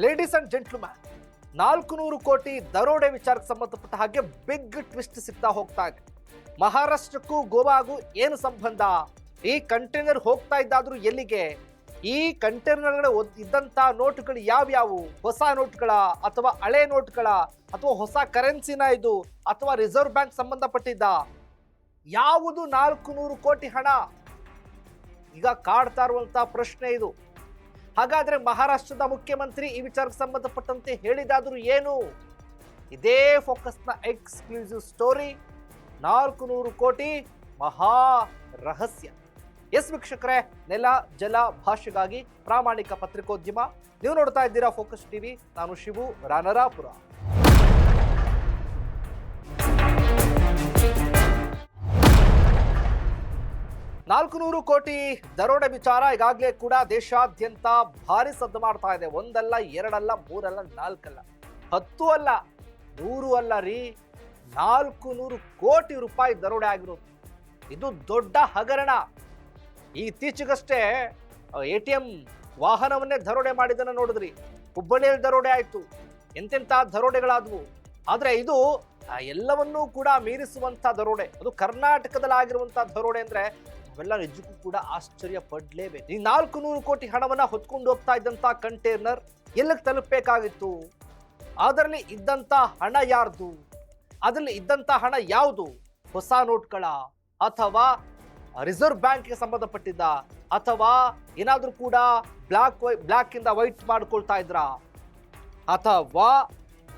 Ladies and gentleman, 400 ಕೋಟಿ ದರೋಡೆ ವಿಚಾರಕ್ಕೆ ಸಂಬಂಧಪಟ್ಟ ಹಾಗೆ ಬಿಗ್ ಟ್ವಿಸ್ಟ್ ಸಿಗ್ತಾ ಹೋಗ್ತಾ ಇದೆ. ಮಹಾರಾಷ್ಟ್ರಕ್ಕೂ ಗೋವಾಗೂ ಏನು ಸಂಬಂಧ? ಈ ಕಂಟೈನರ್ ಹೋಗ್ತಾ ಇದ್ದಾದ್ರೂ ಎಲ್ಲಿಗೆ? ಈ ಕಂಟೈನರ್ ಇದ್ದಂತ ನೋಟುಗಳು ಯಾವ್ಯಾವು? ಹೊಸ ನೋಟ್ಗಳ ಅಥವಾ ಹಳೆ ನೋಟ್ಗಳ ಅಥವಾ ಹೊಸ ಕರೆನ್ಸಿನ ಇದು ಅಥವಾ ರಿಸರ್ವ್ ಬ್ಯಾಂಕ್ ಸಂಬಂಧಪಟ್ಟಿದ್ದ? ಯಾವುದು 400 ಕೋಟಿ ಹಣ? ಈಗ ಕಾಡ್ತಾ ಇರುವಂತಹ ಪ್ರಶ್ನೆ ಇದು. ಹಾಗಾದ್ರೆ ಮಹಾರಾಷ್ಟ್ರದ ಮುಖ್ಯಮಂತ್ರಿ ಈ ವಿಚಾರಕ್ಕೆ ಸಂಬಂಧಪಟ್ಟಂತೆ ಹೇಳಿದಾದ್ರೂ ಏನು? ಇದೇ ಫೋಕಸ್ನ ಎಕ್ಸ್ಕ್ಲೂಸಿವ್ ಸ್ಟೋರಿ. 400 ಕೋಟಿ ಮಹಾ ರಹಸ್ಯ. ಎಸ್ ವೀಕ್ಷಕರೇ, ನೆಲ ಜಲ ಭಾಷೆಗಾಗಿ ಪ್ರಾಮಾಣಿಕ ಪತ್ರಿಕೋದ್ಯಮ. ನೀವು ನೋಡ್ತಾ ಇದ್ದೀರಾ ಫೋಕಸ್ ಟಿವಿ. ನಾನು ಶಿವು ರಾನರಾಪುರ. $400 ಕೋಟಿ ದರೋಡೆ ವಿಚಾರ ಈಗಾಗಲೇ ಕೂಡ ದೇಶಾದ್ಯಂತ ಭಾರಿ ಸದ್ದು ಮಾಡ್ತಾ ಇದೆ. ಒಂದಲ್ಲ, ಎರಡಲ್ಲ, ಮೂರಲ್ಲ, ನಾಲ್ಕಲ್ಲ, 10 ಅಲ್ಲ, 100 ಅಲ್ಲ ರೀ, 400 ಕೋಟಿ ರೂಪಾಯಿ ದರೋಡೆ ಆಗಿರೋದು. ಇದು ದೊಡ್ಡ ಹಗರಣ. ಇತ್ತೀಚೆಗಷ್ಟೇ ATM ವಾಹನವನ್ನೇ ದರೋಡೆ ಮಾಡಿದ್ದನ್ನು ನೋಡಿದ್ರಿ. ಹುಬ್ಬಳ್ಳಿಯಲ್ಲಿ ದರೋಡೆ ಆಯ್ತು, ಎಂತೆಂಥ ದರೋಡೆಗಳಾದವು. ಆದ್ರೆ ಇದು ಎಲ್ಲವನ್ನೂ ಕೂಡ ಮೀರಿಸುವಂತ ದರೋಡೆ. ಅದು ಕರ್ನಾಟಕದಲ್ಲಿ ಆಗಿರುವಂತಹ ದರೋಡೆ ಅಂದ್ರೆ ಅವೆಲ್ಲ ನಿಜಕ್ಕೂ ಕೂಡ ಆಶ್ಚರ್ಯ ಪಡ್ಲೇಬೇಕು. ಈ 400 ಕೋಟಿ ಹಣವನ್ನ ಹೊತ್ಕೊಂಡು ಹೋಗ್ತಾ ಇದ್ದಂತ ಕಂಟೈನರ್ ಎಲ್ಲಿಗೆ ತಲುಪಬೇಕಾಗಿತ್ತು? ಅದರಲ್ಲಿ ಇದ್ದಂತ ಹಣ ಯಾರ್ದು? ಅದರಲ್ಲಿ ಇದ್ದಂತ ಹಣ ಯಾವುದು? ಹೊಸ ನೋಟ್ಗಳ ಅಥವಾ ರಿಸರ್ವ್ ಬ್ಯಾಂಕ್ಗೆ ಸಂಬಂಧಪಟ್ಟಿದ್ದ ಅಥವಾ ಏನಾದ್ರೂ ಕೂಡ ಬ್ಲಾಕ್ ಇಂದ ವೈಟ್ ಮಾಡ್ಕೊಳ್ತಾ ಇದ್ರ ಅಥವಾ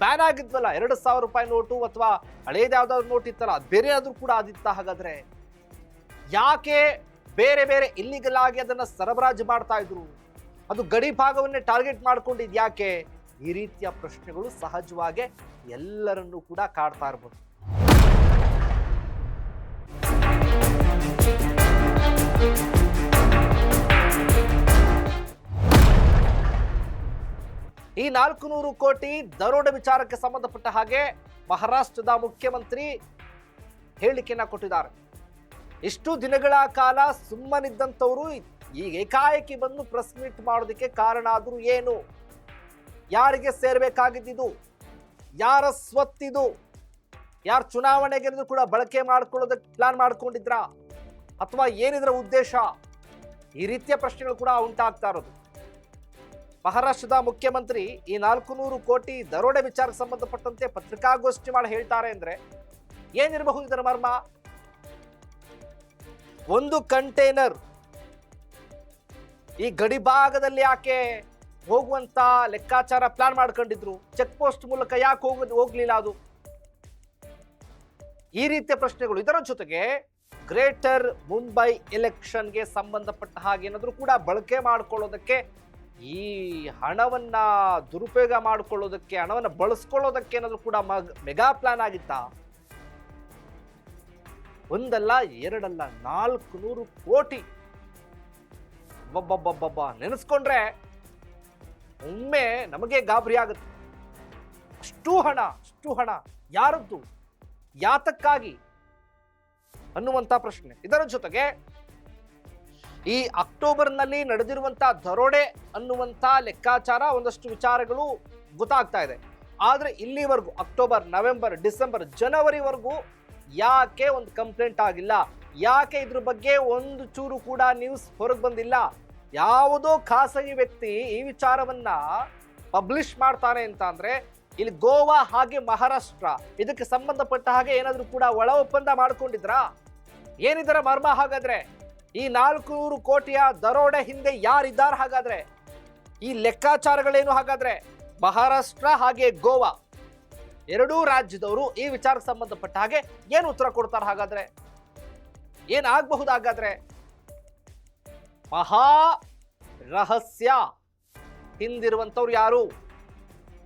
ಬ್ಯಾನ್ ಆಗಿದ್ವಲ್ಲ 2,000 ರೂಪಾಯಿ ನೋಟು ಅಥವಾ ಹಳೇದು ಯಾವ್ದಾದ್ರು ನೋಟ್ ಇತ್ತಲ್ಲ, ಬೇರೆ ಆದ್ರೂ ಕೂಡ ಆದಿತ್ತ? ಹಾಗಾದ್ರೆ ಯಾಕೆ ಬೇರೆ ಬೇರೆ ಇಲ್ಲಿಗಲ್ ಆಗಿ ಅದನ್ನ ಸರಬರಾಜು ಮಾಡ್ತಾ ಇದ್ರು? ಅದು ಗಡಿ ಭಾಗವನ್ನೇ ಟಾರ್ಗೆಟ್ ಮಾಡ್ಕೊಂಡಿದ್ ಯಾಕೆ? ಈ ರೀತಿಯ ಪ್ರಶ್ನೆಗಳು ಸಹಜವಾಗಿ ಎಲ್ಲರನ್ನೂ ಕೂಡ ಕಾಡ್ತಾ ಇರ್ಬೋದು. ಈ 400 ಕೋಟಿ ದರೋಡೆ ವಿಚಾರಕ್ಕೆ ಸಂಬಂಧಪಟ್ಟ ಹಾಗೆ ಮಹಾರಾಷ್ಟ್ರದ ಮುಖ್ಯಮಂತ್ರಿ ಹೇಳಿಕೆಯನ್ನ ಕೊಟ್ಟಿದ್ದಾರೆ. ಇಷ್ಟು ದಿನಗಳ ಕಾಲ ಸುಮ್ಮನಿದ್ದಂಥವ್ರು ಈಗ ಏಕಾಏಕಿ ಬಂದು ಪ್ರೆಸ್ ಮೀಟ್ ಮಾಡೋದಕ್ಕೆ ಕಾರಣ ಆದ್ರೂ ಏನು? ಯಾರಿಗೆ ಸೇರ್ಬೇಕಾಗಿದ್ದು? ಯಾರ ಸ್ವತ್ತಿದು? ಯಾರು ಚುನಾವಣೆಗೆ ಕೂಡ ಬಳಕೆ ಮಾಡ್ಕೊಳ್ಳೋದಕ್ಕೆ ಪ್ಲಾನ್ ಮಾಡ್ಕೊಂಡಿದ್ರ ಅಥವಾ ಏನಿದ್ರ ಉದ್ದೇಶ? ಈ ರೀತಿಯ ಪ್ರಶ್ನೆಗಳು ಕೂಡ ಉಂಟಾಗ್ತಾ ಇರೋದು. ಮಹಾರಾಷ್ಟ್ರದ ಮುಖ್ಯಮಂತ್ರಿ ಈ 400 ಕೋಟಿ ದರೋಡೆ ವಿಚಾರಕ್ಕೆ ಸಂಬಂಧಪಟ್ಟಂತೆ ಪತ್ರಿಕಾಗೋಷ್ಠಿ ಮಾಡಿ ಹೇಳ್ತಾರೆ ಅಂದ್ರೆ ಏನಿರಬಹುದು ಇದರ ಮರ್ಮ? ಒಂದು ಕಂಟೈನರ್ ಈ ಗಡಿ ಭಾಗದಲ್ಲಿ ಯಾಕೆ ಹೋಗುವಂತ ಲೆಕ್ಕಾಚಾರ ಪ್ಲಾನ್ ಮಾಡ್ಕೊಂಡಿದ್ರು? ಚೆಕ್ ಪೋಸ್ಟ್ ಮೂಲಕ ಯಾಕೆ ಹೋಗ್ಲಿಲ್ಲ ಅದು? ಈ ರೀತಿಯ ಪ್ರಶ್ನೆಗಳು. ಇದರ ಜೊತೆಗೆ ಗ್ರೇಟರ್ ಮುಂಬೈ ಎಲೆಕ್ಷನ್ಗೆ ಸಂಬಂಧಪಟ್ಟ ಹಾಗೆ ಏನಾದ್ರೂ ಕೂಡ ಬಳಕೆ ಮಾಡ್ಕೊಳ್ಳೋದಕ್ಕೆ, ಈ ಹಣವನ್ನ ದುರುಪಯೋಗ ಮಾಡ್ಕೊಳ್ಳೋದಕ್ಕೆ, ಹಣವನ್ನ ಬಳಸ್ಕೊಳ್ಳೋದಕ್ಕೆ ಏನಾದ್ರೂ ಕೂಡ ಮೆಗಾ ಪ್ಲಾನ್ ಆಗಿತ್ತಾ? ಒಂದಲ್ಲ, ಎರಡಲ್ಲ, 400 ಕೋಟಿ. ಬಬ್ಬಬ್ಬಬ್ಬ, ನೆನೆಸ್ಕೊಂಡ್ರೆ ಒಮ್ಮೆ ನಮಗೆ ಗಾಬರಿ ಆಗುತ್ತೆ. ಅಷ್ಟು ಹಣ ಯಾರದ್ದು, ಯಾತಕ್ಕಾಗಿ ಅನ್ನುವಂತ ಪ್ರಶ್ನೆ. ಇದರ ಜೊತೆಗೆ ಈ ಅಕ್ಟೋಬರ್ನಲ್ಲಿ ನಡೆದಿರುವಂತಹ ದರೋಡೆ ಅನ್ನುವಂತ ಲೆಕ್ಕಾಚಾರ, ಒಂದಷ್ಟು ವಿಚಾರಗಳು ಗೊತ್ತಾಗ್ತಾ ಇದೆ. ಆದ್ರೆ ಇಲ್ಲಿವರೆಗೂ ಅಕ್ಟೋಬರ್, ನವೆಂಬರ್, ಡಿಸೆಂಬರ್, ಜನವರಿವರೆಗೂ ಯಾಕೆ ಒಂದು ಕಂಪ್ಲೇಂಟ್ ಆಗಿಲ್ಲ? ಯಾಕೆ ಇದ್ರ ಬಗ್ಗೆ ಒಂದು ಚೂರು ಕೂಡ ನ್ಯೂಸ್ ಹೊರಗೆ ಬಂದಿಲ್ಲ? ಯಾವುದೋ ಖಾಸಗಿ ವ್ಯಕ್ತಿ ಈ ವಿಚಾರವನ್ನ ಪಬ್ಲಿಷ್ ಮಾಡ್ತಾನೆ ಅಂತ ಅಂದ್ರೆ ಇಲ್ಲಿ ಗೋವಾ ಹಾಗೆ ಮಹಾರಾಷ್ಟ್ರ ಇದಕ್ಕೆ ಸಂಬಂಧಪಟ್ಟ ಹಾಗೆ ಏನಾದ್ರೂ ಕೂಡ ಒಳ ಒಪ್ಪಂದ ಮಾಡ್ಕೊಂಡಿದ್ರಾ? ಏನಿದರ ಮರ್ಮ ಹಾಗಾದ್ರೆ? ಈ 400 ಕೋಟಿಯ ದರೋಡೆ ಹಿಂದೆ ಯಾರಿದ್ದಾರೆ ಹಾಗಾದ್ರೆ? ಈ ಲೆಕ್ಕಾಚಾರಗಳೇನು ಹಾಗಾದ್ರೆ? ಮಹಾರಾಷ್ಟ್ರ ಹಾಗೆ ಗೋವಾ ಎರಡೂ ರಾಜ್ಯದವರು ಈ ವಿಚಾರಕ್ಕೆ ಸಂಬಂಧಪಟ್ಟ ಹಾಗೆ ಏನು ಉತ್ತರ ಕೊಡ್ತಾರೆ ಹಾಗಾದ್ರೆ? ಏನಾಗಬಹುದು ಹಾಗಾದ್ರೆ? ಮಹಾ ರಹಸ್ಯ ಹಿಂದಿರುವಂತವ್ರು ಯಾರು?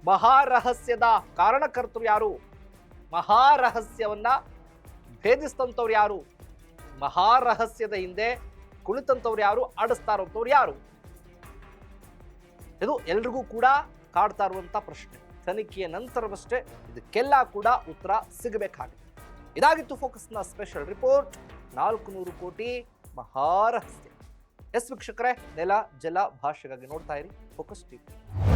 ಮಹಾ ರಹಸ್ಯದ ಕಾರಣಕರ್ತರು ಯಾರು? ಮಹಾ ರಹಸ್ಯವನ್ನ ಭೇದಿಸ್ತಂತವ್ರು ಯಾರು? ಮಹಾ ರಹಸ್ಯದ ಹಿಂದೆ ಕುಳಿತಂತವ್ರು ಯಾರು? ಆಡಿಸ್ತಾ ಇರುವಂತವ್ರು ಯಾರು? ಇದು ಎಲ್ರಿಗೂ ಕೂಡ ಕಾಡ್ತಾ ಇರುವಂತ ಪ್ರಶ್ನೆ. ತನಿಖೆಯ ನಂತರವಷ್ಟೇ ಇದಕ್ಕೆಲ್ಲ ಕೂಡ ಉತ್ತರ ಸಿಗಬೇಕಾಗಿದೆ. ಇದಾಗಿತ್ತು ಫೋಕಸ್ನ ಸ್ಪೆಷಲ್ ರಿಪೋರ್ಟ್. 400 ಕೋಟಿ ಮಹಾರಹಸ್ಯ. ಎಸ್ ವೀಕ್ಷಕರೇ, ನೆಲ ಜಲ ಭಾಷೆಗಾಗಿ ನೋಡ್ತಾ ಇರಿ ಫೋಕಸ್ ಟಿವಿ.